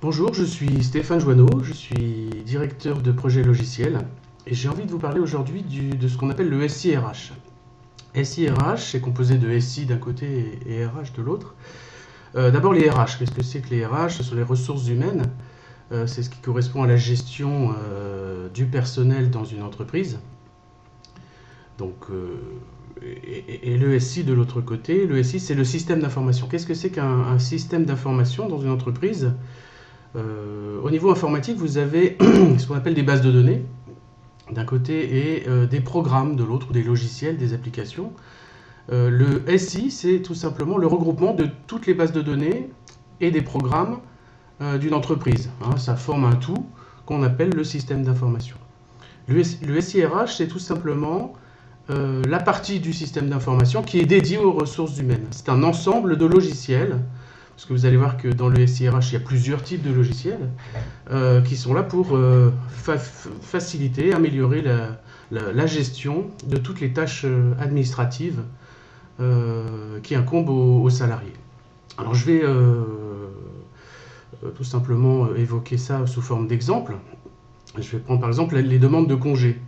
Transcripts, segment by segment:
Bonjour, je suis Stéphane Joanneau, je suis directeur de projet logiciel et j'ai envie de vous parler aujourd'hui de ce qu'on appelle le SIRH. SIRH est composé de SI d'un côté et RH de l'autre. D'abord les RH, qu'est-ce que c'est que les RH? Ce sont les ressources humaines, c'est ce qui correspond à la gestion du personnel dans une entreprise. Donc, et le SI de l'autre côté, le SI c'est le système d'information. Qu'est-ce que c'est qu'un système d'information dans une entreprise? Au niveau informatique, vous avez ce qu'on appelle des bases de données d'un côté et des programmes de l'autre, ou des logiciels, des applications. Le SI, c'est tout simplement le regroupement de toutes les bases de données et des programmes d'une entreprise. Ça forme un tout qu'on appelle le système d'information. Le SIRH, c'est tout simplement la partie du système d'information qui est dédiée aux ressources humaines. C'est un ensemble de logiciels. Parce que vous allez voir que dans le SIRH, il y a plusieurs types de logiciels qui sont là pour faciliter, améliorer la gestion de toutes les tâches administratives qui incombent aux salariés. Alors je vais tout simplement évoquer ça sous forme d'exemple. Je vais prendre par exemple les demandes de congés.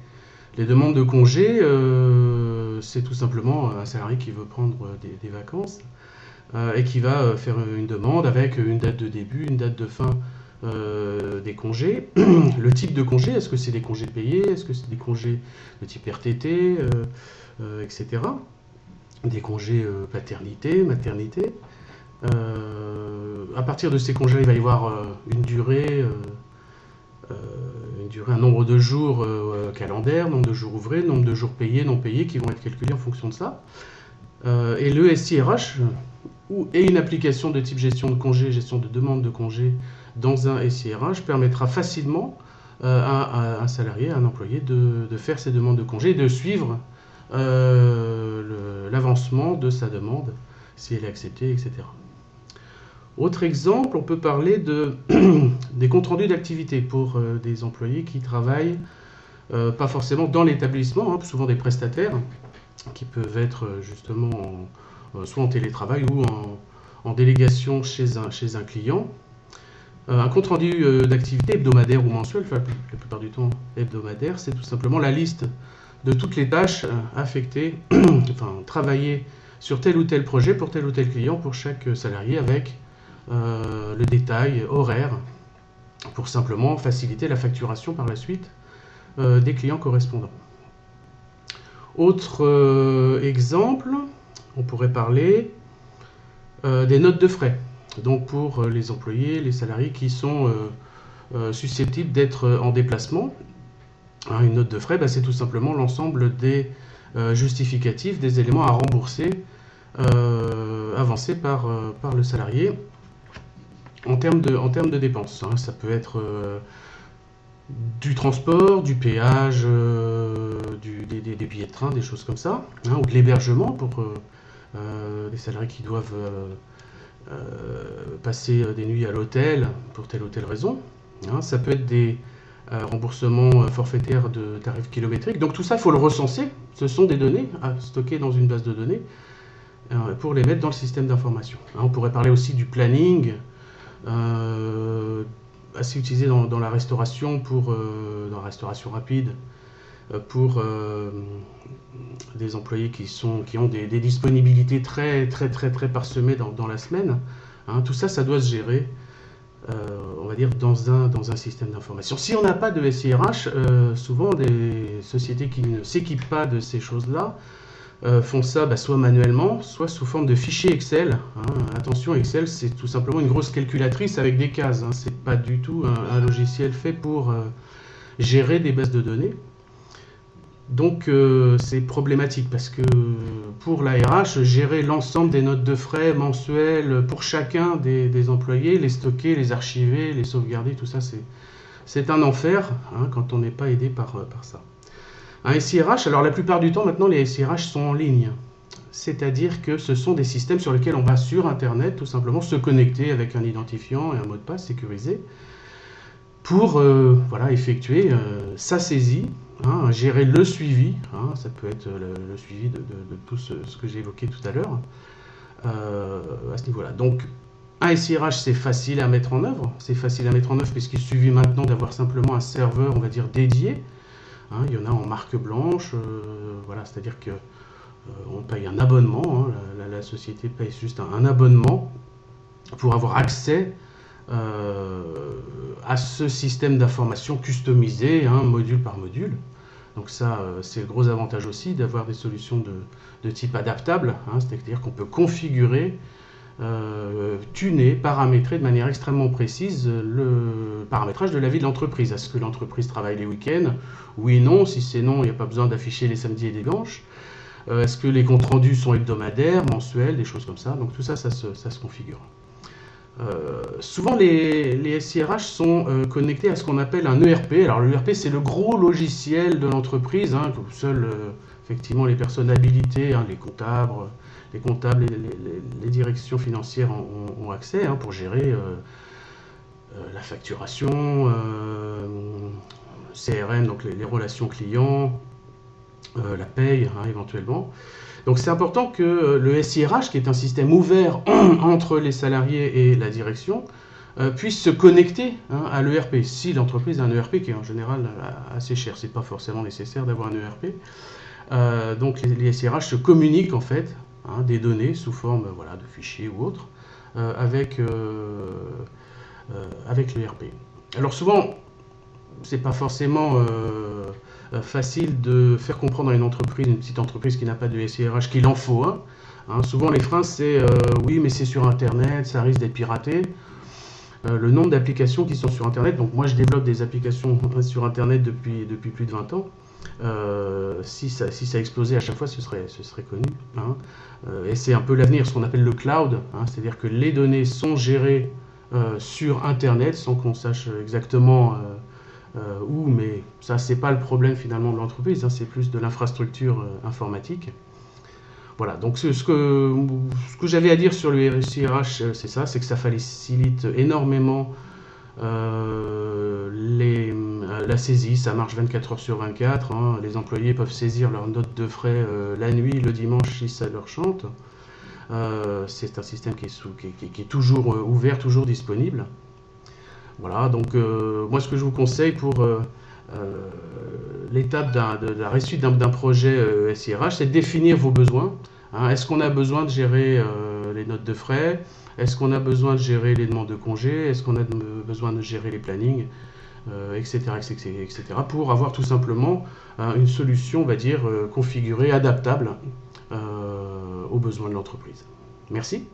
Les demandes de congés, c'est tout simplement un salarié qui veut prendre des vacances. Et qui va faire une demande avec une date de début, une date de fin des congés. Le type de congé, est-ce que c'est des congés payés, est-ce que c'est des congés de type RTT, etc. Des congés paternité, maternité. À partir de ces congés, il va y avoir une durée, un nombre de jours calendaire, nombre de jours ouvrés, nombre de jours payés, non payés, qui vont être calculés en fonction de ça. Et le SIRH, et une application de type gestion de congé, gestion de demande de congé dans un SIRH permettra facilement à un salarié, à un employé de faire ses demandes de congé et de suivre l'avancement de sa demande, si elle est acceptée, etc. Autre exemple, on peut parler des comptes rendus d'activité pour des employés qui travaillent pas forcément dans l'établissement, souvent des prestataires qui peuvent être justement soit en télétravail ou en délégation chez un client. Un compte rendu d'activité hebdomadaire ou mensuel, enfin la plupart du temps hebdomadaire, c'est tout simplement la liste de toutes les tâches affectées, enfin travaillées sur tel ou tel projet pour tel ou tel client pour chaque salarié avec le détail horaire pour simplement faciliter la facturation par la suite des clients correspondants. Autre exemple, on pourrait parler des notes de frais. Donc pour les employés, les salariés qui sont susceptibles d'être en déplacement. Une note de frais, c'est tout simplement l'ensemble des justificatifs, des éléments à rembourser, avancés par le salarié en termes de dépenses. Ça peut être du transport, du péage, des billets de train, des choses comme ça, ou de l'hébergement pour les salariés qui doivent passer des nuits à l'hôtel pour telle ou telle raison. Ça peut être des remboursements forfaitaires de tarifs kilométriques. Donc tout ça, il faut le recenser. Ce sont des données à stocker dans une base de données pour les mettre dans le système d'information. On pourrait parler aussi du planning, assez utilisé dans la restauration, dans la restauration rapide, pour des employés qui ont des disponibilités très parsemées dans la semaine. Tout ça, ça doit se gérer, on va dire, dans un système d'information. Si on n'a pas de SIRH, souvent des sociétés qui ne s'équipent pas de ces choses-là font ça soit manuellement, soit sous forme de fichiers Excel. Attention, Excel, c'est tout simplement une grosse calculatrice avec des cases. C'est pas du tout un logiciel fait pour gérer des bases de données. Donc c'est problématique parce que pour l'ARH, gérer l'ensemble des notes de frais mensuelles pour chacun des employés, les stocker, les archiver, les sauvegarder, tout ça, c'est un enfer quand on n'est pas aidé par ça. Un SIRH, alors la plupart du temps maintenant les SIRH sont en ligne, c'est-à-dire que ce sont des systèmes sur lesquels on va sur Internet tout simplement se connecter avec un identifiant et un mot de passe sécurisé pour effectuer sa saisie, gérer le suivi, ça peut être le suivi de tout ce que j'ai évoqué tout à l'heure à ce niveau-là. Donc Un SIRH, c'est facile à mettre en œuvre. C'est facile à mettre en œuvre puisqu'il suffit maintenant d'avoir simplement un serveur, on va dire, dédié. Hein, il y en a en marque blanche, voilà, c'est-à-dire que on paye un abonnement, hein, la société paye juste un abonnement pour avoir accès à ce système d'information customisé, hein, module par module. Donc ça, c'est le gros avantage aussi d'avoir des solutions de type adaptable, hein, c'est-à-dire qu'on peut configurer, tuner, paramétrer de manière extrêmement précise le paramétrage de la vie de l'entreprise. Est-ce que l'entreprise travaille les week-ends? Oui, non. Si c'est non, il n'y a pas besoin d'afficher les samedis et les dimanches. Est-ce que les comptes rendus sont hebdomadaires, mensuels, des choses comme ça? Donc tout ça, ça se configure. Souvent, les SIRH sont connectés à ce qu'on appelle un ERP. Alors l'ERP, c'est le gros logiciel de l'entreprise, hein, que seules effectivement les personnes habilitées, hein, les comptables et les directions financières ont accès, hein, pour gérer la facturation, CRM, donc les relations clients, la paye, hein, éventuellement. Donc c'est important que le SIRH, qui est un système ouvert entre les salariés et la direction, puisse se connecter, hein, à l'ERP. Si l'entreprise a un ERP qui est en général assez cher, c'est pas forcément nécessaire d'avoir un ERP. Donc les SIRH se communiquent en fait, hein, des données sous forme, voilà, de fichiers ou autres, avec l'ERP. Alors souvent, c'est pas forcément facile de faire comprendre à une petite entreprise qui n'a pas de SIRH, qu'il en faut un. Hein, souvent les freins c'est oui, mais c'est sur internet, ça risque d'être piraté. Le nombre d'applications qui sont sur internet, donc moi je développe des applications sur internet depuis plus de 20 ans. Si ça explosait à chaque fois, ce serait connu. Hein. Et c'est un peu l'avenir, ce qu'on appelle le cloud, hein, c'est-à-dire que les données sont gérées sur internet sans qu'on sache exactement où, mais ça c'est pas le problème finalement de l'entreprise, hein, c'est plus de l'infrastructure informatique. Voilà, donc ce que j'avais à dire sur le SIRH, c'est ça, c'est que ça facilite énormément la saisie, ça marche 24 heures sur 24, hein, les employés peuvent saisir leurs notes de frais la nuit, le dimanche si ça leur chante. C'est un système qui est toujours ouvert, toujours disponible. Voilà, donc moi ce que je vous conseille pour l'étape de la réussite d'un projet SIRH, c'est de définir vos besoins. Hein. Est-ce qu'on a besoin de gérer les notes de frais? Est-ce qu'on a besoin de gérer les demandes de congés? Est-ce qu'on a besoin de gérer les plannings, etc., etc., pour avoir tout simplement une solution, on va dire, configurée, adaptable aux besoins de l'entreprise. Merci.